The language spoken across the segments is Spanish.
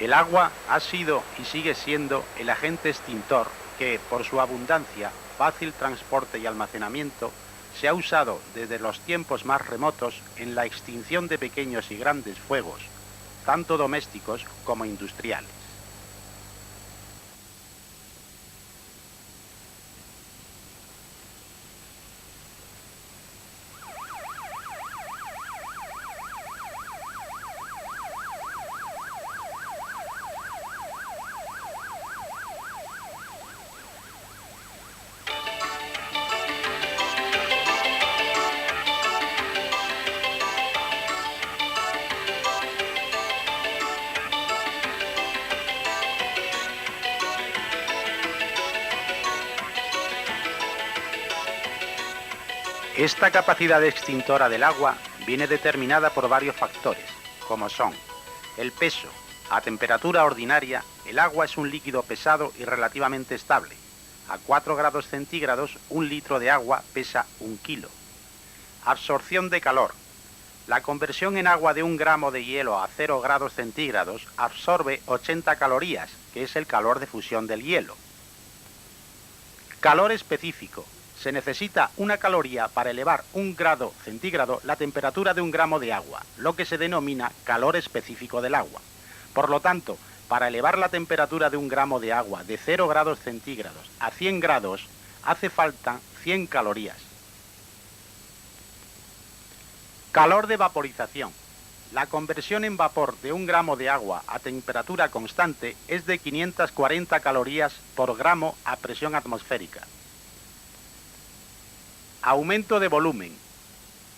El agua ha sido y sigue siendo el agente extintor que, por su abundancia, fácil transporte y almacenamiento, se ha usado desde los tiempos más remotos en la extinción de pequeños y grandes fuegos, tanto domésticos como industriales. Esta capacidad extintora del agua viene determinada por varios factores, como son el peso. A temperatura ordinaria, el agua es un líquido pesado y relativamente estable. A 4 grados centígrados, un litro de agua pesa 1 kilo. Absorción de calor. La conversión en agua de 1 gramo de hielo a 0 grados centígrados absorbe 80 calorías, que es el calor de fusión del hielo. Calor específico. Se necesita 1 caloría para elevar 1 grado centígrado la temperatura de 1 gramo de agua, lo que se denomina calor específico del agua. Por lo tanto, para elevar la temperatura de 1 gramo de agua de 0 grados centígrados a 100 grados, hace falta 100 calorías. Calor de vaporización. La conversión en vapor de 1 gramo de agua a temperatura constante es de 540 calorías por gramo a presión atmosférica. Aumento de volumen.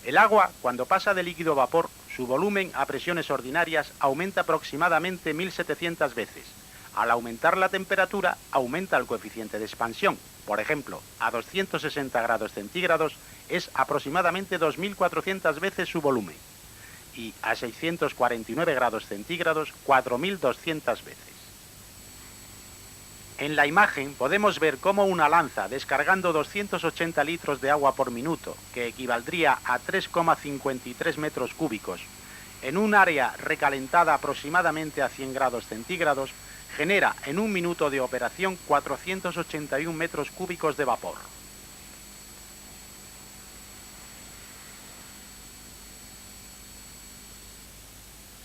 El agua, cuando pasa de líquido a vapor, su volumen a presiones ordinarias aumenta aproximadamente 1700 veces. Al aumentar la temperatura, aumenta el coeficiente de expansión. Por ejemplo, a 260 grados centígrados es aproximadamente 2400 veces su volumen. Y a 649 grados centígrados, 4200 veces. En la imagen podemos ver cómo una lanza descargando 280 litros de agua por minuto, que equivaldría a 3,53 metros cúbicos, en un área recalentada aproximadamente a 100 grados centígrados, genera en 1 minuto de operación 481 metros cúbicos de vapor.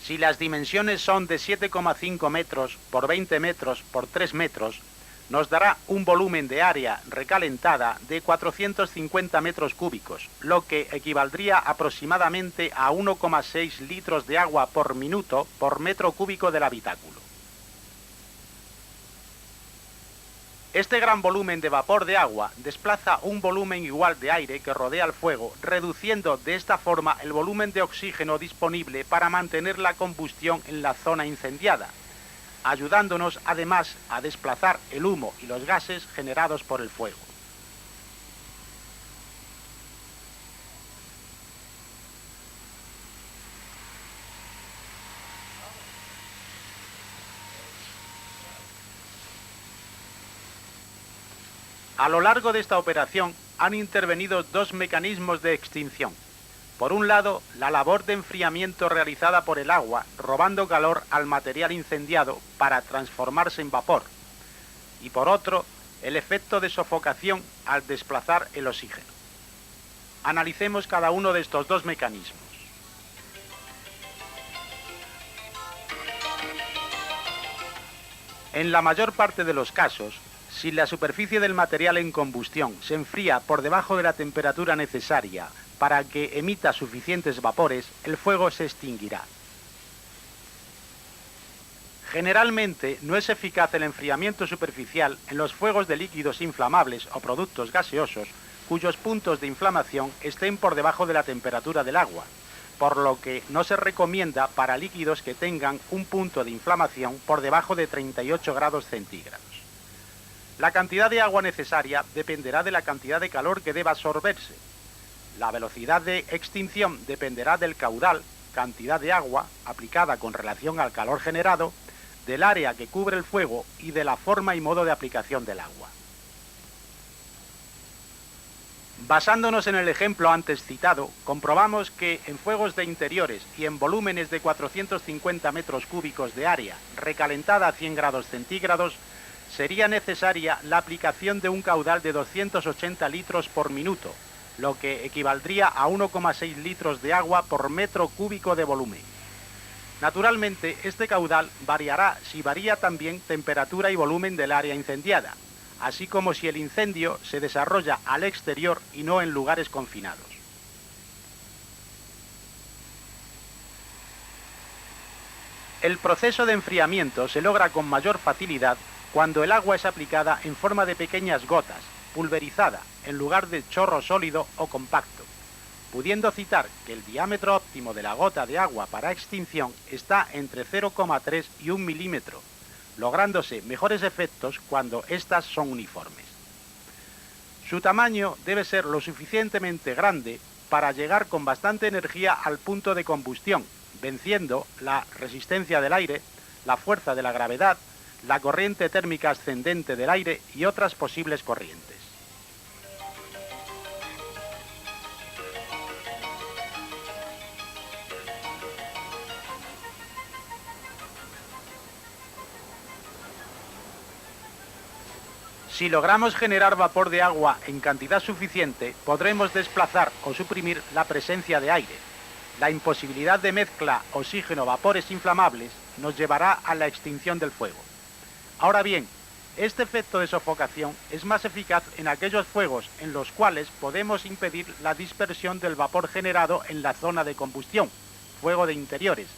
Si las dimensiones son de 7,5 metros por 20 metros por 3 metros, nos dará un volumen de área recalentada de 450 metros cúbicos, lo que equivaldría aproximadamente a 1,6 litros de agua por minuto por metro cúbico del habitáculo. Este gran volumen de vapor de agua desplaza un volumen igual de aire que rodea el fuego, reduciendo de esta forma el volumen de oxígeno disponible para mantener la combustión en la zona incendiada, ayudándonos además a desplazar el humo y los gases generados por el fuego. A lo largo de esta operación han intervenido 2 mecanismos de extinción. Por un lado, la labor de enfriamiento realizada por el agua, robando calor al material incendiado para transformarse en vapor. Y por otro, el efecto de sofocación al desplazar el oxígeno. Analicemos cada uno de estos 2 mecanismos. En la mayor parte de los casos, si la superficie del material en combustión se enfría por debajo de la temperatura necesaria para que emita suficientes vapores, el fuego se extinguirá. Generalmente no es eficaz el enfriamiento superficial en los fuegos de líquidos inflamables o productos gaseosos cuyos puntos de inflamación estén por debajo de la temperatura del agua, por lo que no se recomienda para líquidos que tengan un punto de inflamación por debajo de 38 grados centígrados. La cantidad de agua necesaria dependerá de la cantidad de calor que deba absorberse. La velocidad de extinción dependerá del caudal, cantidad de agua aplicada con relación al calor generado, del área que cubre el fuego y de la forma y modo de aplicación del agua. Basándonos en el ejemplo antes citado, comprobamos que en fuegos de interiores y en volúmenes de 450 metros cúbicos de área recalentada a 100 grados centígrados, sería necesaria la aplicación de un caudal de 280 litros por minuto, lo que equivaldría a 1,6 litros de agua por metro cúbico de volumen. Naturalmente, este caudal variará si varía también temperatura y volumen del área incendiada, así como si el incendio se desarrolla al exterior y no en lugares confinados. El proceso de enfriamiento se logra con mayor facilidad cuando el agua es aplicada en forma de pequeñas gotas, pulverizada, en lugar de chorro sólido o compacto, pudiendo citar que el diámetro óptimo de la gota de agua para extinción está entre 0,3 y 1 milímetro, lográndose mejores efectos cuando éstas son uniformes. Su tamaño debe ser lo suficientemente grande para llegar con bastante energía al punto de combustión, venciendo la resistencia del aire, la fuerza de la gravedad, la corriente térmica ascendente del aire y otras posibles corrientes. Si logramos generar vapor de agua en cantidad suficiente, podremos desplazar o suprimir la presencia de aire. La imposibilidad de mezcla oxígeno-vapores inflamables nos llevará a la extinción del fuego. Ahora bien, este efecto de sofocación es más eficaz en aquellos fuegos en los cuales podemos impedir la dispersión del vapor generado en la zona de combustión, fuego de interiores,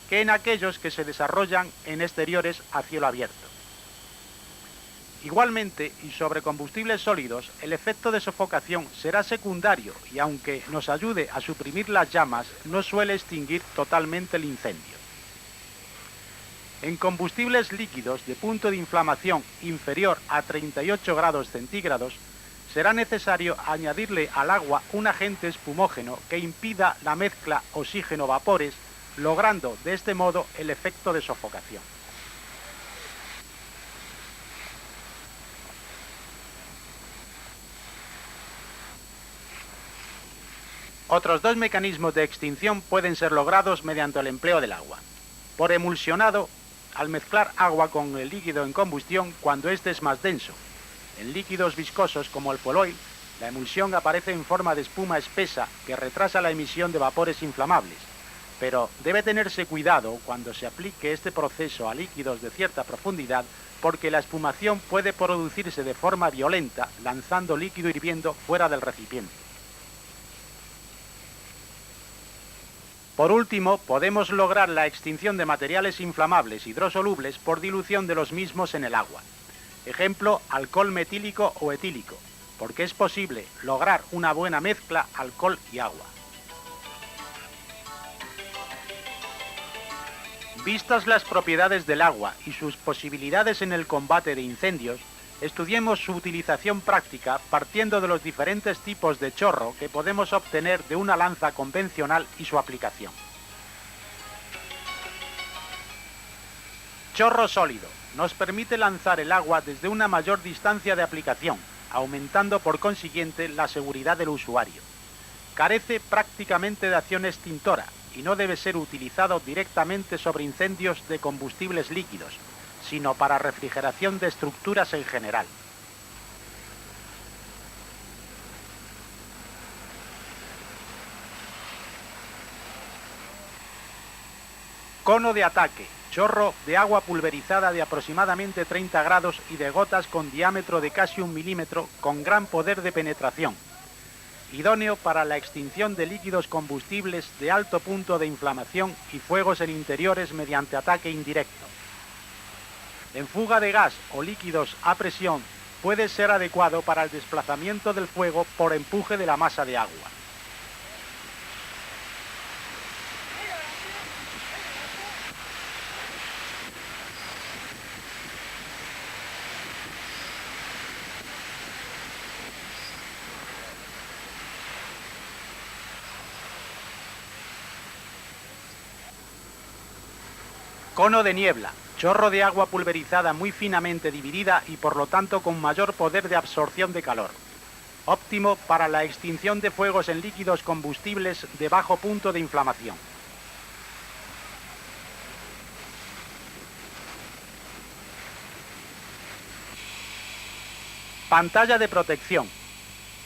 que en aquellos que se desarrollan en exteriores a cielo abierto. Igualmente, y sobre combustibles sólidos, el efecto de sofocación será secundario y aunque nos ayude a suprimir las llamas, no suele extinguir totalmente el incendio. En combustibles líquidos de punto de inflamación inferior a 38 grados centígrados, será necesario añadirle al agua un agente espumógeno que impida la mezcla oxígeno-vapores, logrando de este modo el efecto de sofocación. Otros dos mecanismos de extinción pueden ser logrados mediante el empleo del agua. Por emulsionado, al mezclar agua con el líquido en combustión cuando éste es más denso. En líquidos viscosos como el fuel oil, la emulsión aparece en forma de espuma espesa que retrasa la emisión de vapores inflamables, pero debe tenerse cuidado cuando se aplique este proceso a líquidos de cierta profundidad porque la espumación puede producirse de forma violenta lanzando líquido hirviendo fuera del recipiente. Por último, podemos lograr la extinción de materiales inflamables hidrosolubles por dilución de los mismos en el agua. Ejemplo, alcohol metílico o etílico, porque es posible lograr una buena mezcla alcohol y agua. Vistas las propiedades del agua y sus posibilidades en el combate de incendios, estudiemos su utilización práctica partiendo de los diferentes tipos de chorro que podemos obtener de una lanza convencional y su aplicación. Chorro sólido. Nos permite lanzar el agua desde una mayor distancia de aplicación, aumentando por consiguiente la seguridad del usuario. Carece prácticamente de acción extintora y no debe ser utilizado directamente sobre incendios de combustibles líquidos, sino para refrigeración de estructuras en general. Cono de ataque, chorro de agua pulverizada de aproximadamente 30 grados y de gotas con diámetro de casi 1 milímetro con gran poder de penetración. Idóneo para la extinción de líquidos combustibles de alto punto de inflamación y fuegos en interiores mediante ataque indirecto. En fuga de gas o líquidos a presión puede ser adecuado para el desplazamiento del fuego por empuje de la masa de agua. Cono de niebla, chorro de agua pulverizada muy finamente dividida y por lo tanto con mayor poder de absorción de calor. óptimo para la extinción de fuegos en líquidos combustibles de bajo punto de inflamación. Pantalla de protección.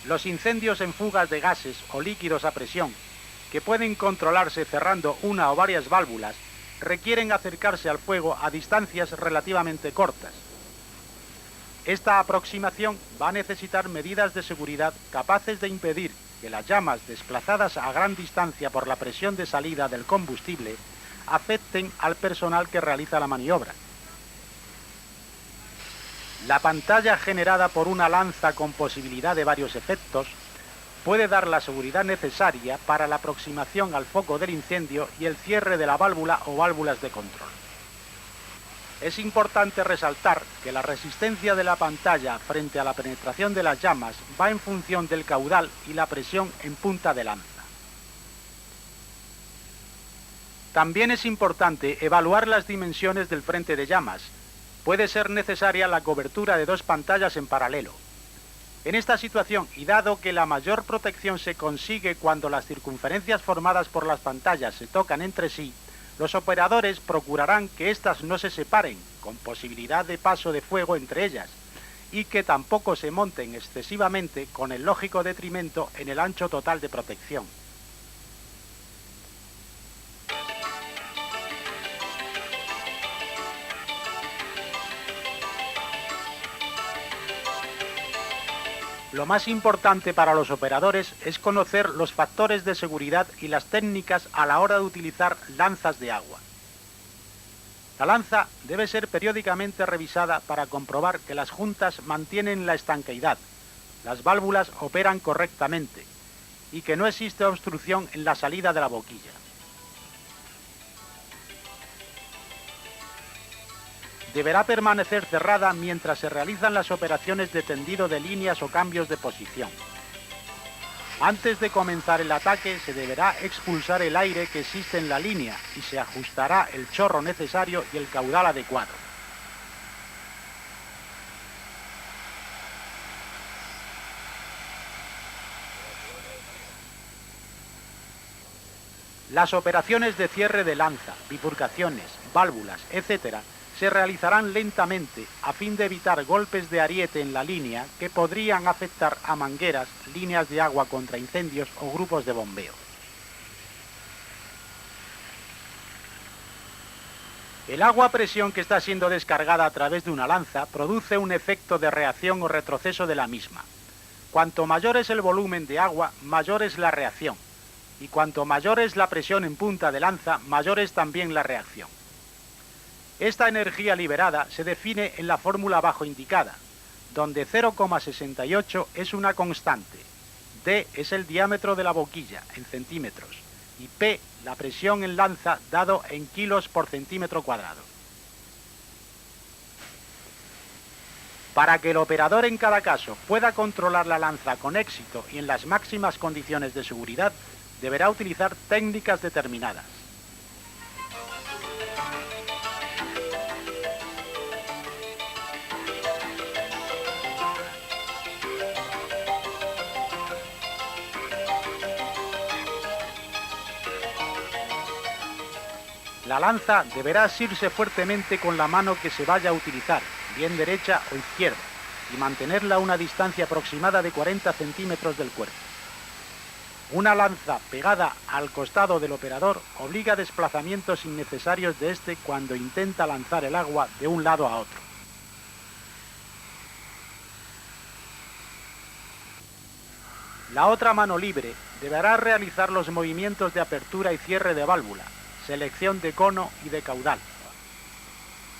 Los incendios en fugas de gases o líquidos a presión, que pueden controlarse cerrando una o varias válvulas, requieren acercarse al fuego a distancias relativamente cortas. Esta aproximación va a necesitar medidas de seguridad capaces de impedir que las llamas desplazadas a gran distancia por la presión de salida del combustible afecten al personal que realiza la maniobra. La pantalla generada por una lanza con posibilidad de varios efectos puede dar la seguridad necesaria para la aproximación al foco del incendio y el cierre de la válvula o válvulas de control. Es importante resaltar que la resistencia de la pantalla frente a la penetración de las llamas va en función del caudal y la presión en punta de lanza. También es importante evaluar las dimensiones del frente de llamas. Puede ser necesaria la cobertura de dos pantallas en paralelo. En esta situación, y dado que la mayor protección se consigue cuando las circunferencias formadas por las pantallas se tocan entre sí, los operadores procurarán que éstas no se separen, con posibilidad de paso de fuego entre ellas, y que tampoco se monten excesivamente con el lógico detrimento en el ancho total de protección. Lo más importante para los operadores es conocer los factores de seguridad y las técnicas a la hora de utilizar lanzas de agua. La lanza debe ser periódicamente revisada para comprobar que las juntas mantienen la estanqueidad, las válvulas operan correctamente y que no existe obstrucción en la salida de la boquilla. Deberá permanecer cerrada mientras se realizan las operaciones de tendido de líneas o cambios de posición. Antes de comenzar el ataque se deberá expulsar el aire que existe en la línea y se ajustará el chorro necesario y el caudal adecuado. Las operaciones de cierre de lanza, bifurcaciones, válvulas, etc., se realizarán lentamente a fin de evitar golpes de ariete en la línea que podrían afectar a mangueras, líneas de agua contra incendios o grupos de bombeo. El agua a presión que está siendo descargada a través de una lanza produce un efecto de reacción o retroceso de la misma. Cuanto mayor es el volumen de agua, mayor es la reacción, y cuanto mayor es la presión en punta de lanza, mayor es también la reacción. Esta energía liberada se define en la fórmula abajo indicada, donde 0,68 es una constante, D es el diámetro de la boquilla en centímetros y P la presión en lanza dado en kilos por centímetro cuadrado. Para que el operador en cada caso pueda controlar la lanza con éxito y en las máximas condiciones de seguridad, deberá utilizar técnicas determinadas. La lanza deberá asirse fuertemente con la mano que se vaya a utilizar, bien derecha o izquierda, y mantenerla a una distancia aproximada de 40 centímetros del cuerpo. Una lanza pegada al costado del operador obliga a desplazamientos innecesarios de este cuando intenta lanzar el agua de un lado a otro. La otra mano libre deberá realizar los movimientos de apertura y cierre de válvula, selección de cono y de caudal.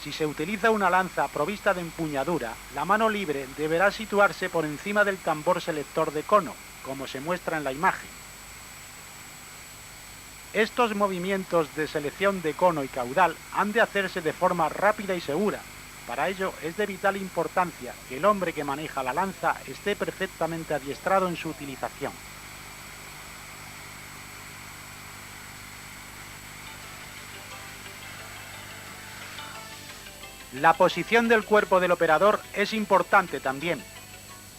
Si se utiliza una lanza provista de empuñadura, la mano libre deberá situarse por encima del tambor selector de cono, como se muestra en la imagen. Estos movimientos de selección de cono y caudal han de hacerse de forma rápida y segura. Para ello es de vital importancia que el hombre que maneja la lanza esté perfectamente adiestrado en su utilización. La posición del cuerpo del operador es importante también.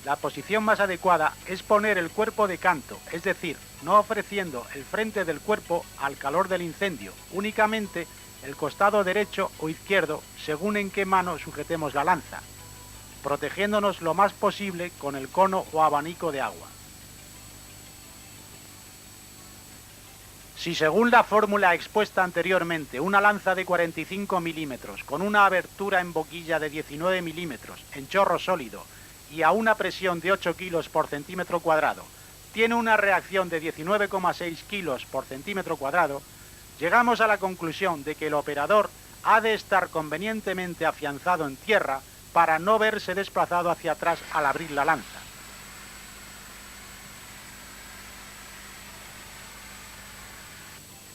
La posición más adecuada es poner el cuerpo de canto, es decir, no ofreciendo el frente del cuerpo al calor del incendio, únicamente el costado derecho o izquierdo según en qué mano sujetemos la lanza, protegiéndonos lo más posible con el cono o abanico de agua. Si según la fórmula expuesta anteriormente una lanza de 45 milímetros con una abertura en boquilla de 19 milímetros en chorro sólido y a una presión de 8 kilos por centímetro cuadrado tiene una reacción de 19,6 kilos por centímetro cuadrado, llegamos a la conclusión de que el operador ha de estar convenientemente afianzado en tierra para no verse desplazado hacia atrás al abrir la lanza.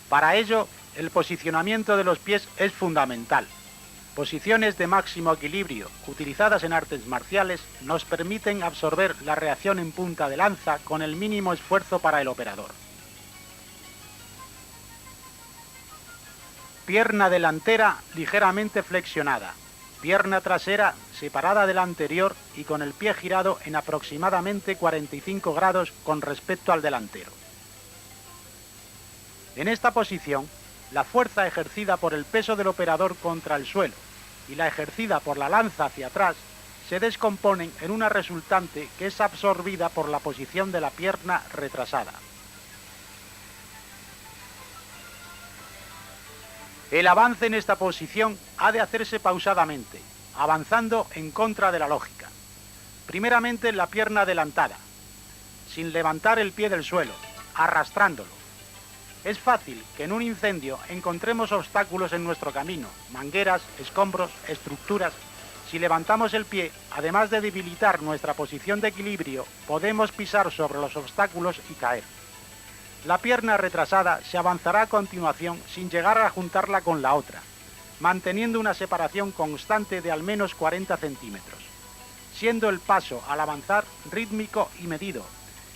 Para ello, el posicionamiento de los pies es fundamental. Posiciones de máximo equilibrio, utilizadas en artes marciales, nos permiten absorber la reacción en punta de lanza con el mínimo esfuerzo para el operador. Pierna delantera ligeramente flexionada. Pierna trasera separada de la anterior y con el pie girado en aproximadamente 45 grados con respecto al delantero. En esta posición, la fuerza ejercida por el peso del operador contra el suelo y la ejercida por la lanza hacia atrás se descomponen en una resultante que es absorbida por la posición de la pierna retrasada. El avance en esta posición ha de hacerse pausadamente, avanzando en contra de la lógica. Primeramente la pierna adelantada, sin levantar el pie del suelo, arrastrándolo. Es fácil que en un incendio encontremos obstáculos en nuestro camino, mangueras, escombros, estructuras. Si levantamos el pie, además de debilitar nuestra posición de equilibrio, podemos pisar sobre los obstáculos y caer. La pierna retrasada se avanzará a continuación sin llegar a juntarla con la otra, manteniendo una separación constante de al menos 40 centímetros, siendo el paso al avanzar rítmico y medido,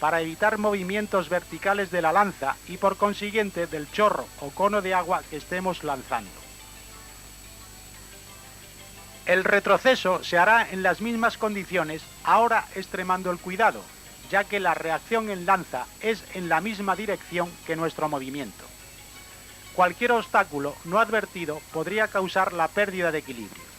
para evitar movimientos verticales de la lanza y por consiguiente del chorro o cono de agua que estemos lanzando. El retroceso se hará en las mismas condiciones, ahora extremando el cuidado, ya que la reacción en lanza es en la misma dirección que nuestro movimiento. Cualquier obstáculo no advertido podría causar la pérdida de equilibrio.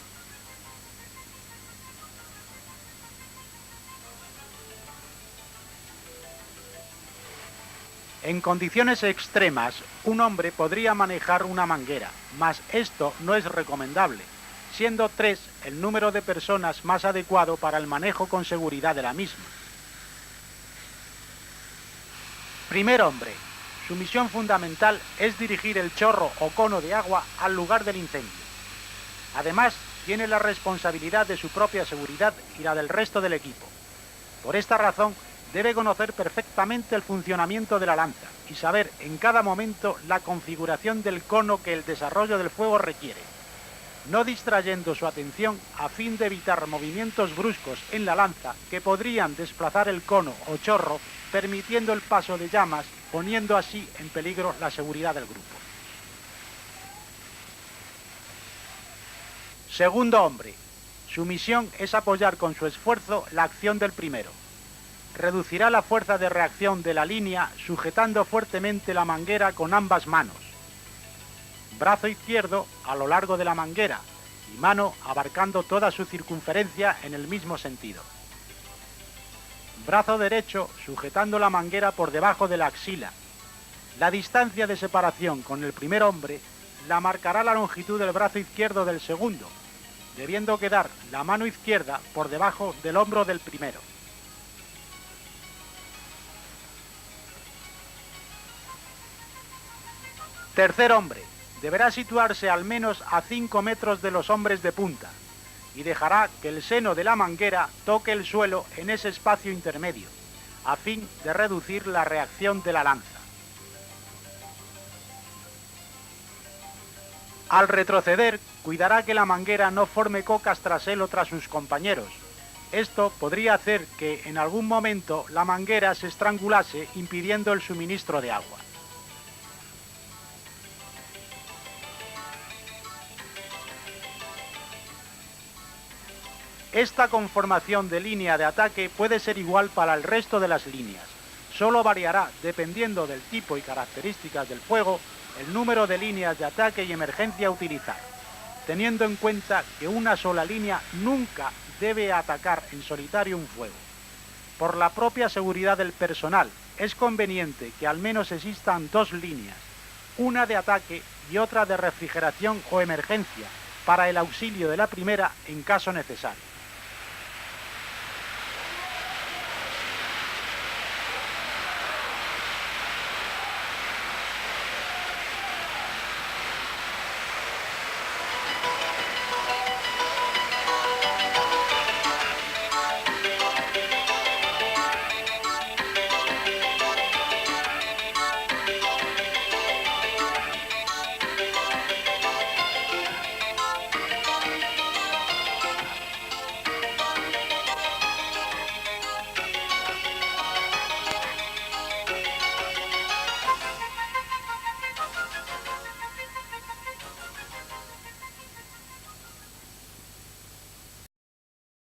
En condiciones extremas, un hombre podría manejar una manguera, mas esto no es recomendable, siendo 3 el número de personas más adecuado para el manejo con seguridad de la misma. Primer hombre, su misión fundamental es dirigir el chorro o cono de agua al lugar del incendio. Además, tiene la responsabilidad de su propia seguridad y la del resto del equipo. Por esta razón, debe conocer perfectamente el funcionamiento de la lanza y saber en cada momento la configuración del cono que el desarrollo del fuego requiere, no distrayendo su atención a fin de evitar movimientos bruscos en la lanza que podrían desplazar el cono o chorro, permitiendo el paso de llamas, poniendo así en peligro la seguridad del grupo. Segundo hombre, su misión es apoyar con su esfuerzo la acción del primero. Reducirá la fuerza de reacción de la línea sujetando fuertemente la manguera con ambas manos. Brazo izquierdo a lo largo de la manguera y mano abarcando toda su circunferencia en el mismo sentido. Brazo derecho sujetando la manguera por debajo de la axila. La distancia de separación con el primer hombre la marcará la longitud del brazo izquierdo del segundo, debiendo quedar la mano izquierda por debajo del hombro del primero. Tercer hombre, deberá situarse al menos a 5 metros de los hombres de punta y dejará que el seno de la manguera toque el suelo en ese espacio intermedio, a fin de reducir la reacción de la lanza. Al retroceder, cuidará que la manguera no forme cocas tras él o tras sus compañeros. Esto podría hacer que en algún momento la manguera se estrangulase impidiendo el suministro de agua. Esta conformación de línea de ataque puede ser igual para el resto de las líneas. Solo variará, dependiendo del tipo y características del fuego, el número de líneas de ataque y emergencia a utilizar, teniendo en cuenta que una sola línea nunca debe atacar en solitario un fuego. Por la propia seguridad del personal, es conveniente que al menos existan dos líneas, una de ataque y otra de refrigeración o emergencia, para el auxilio de la primera en caso necesario.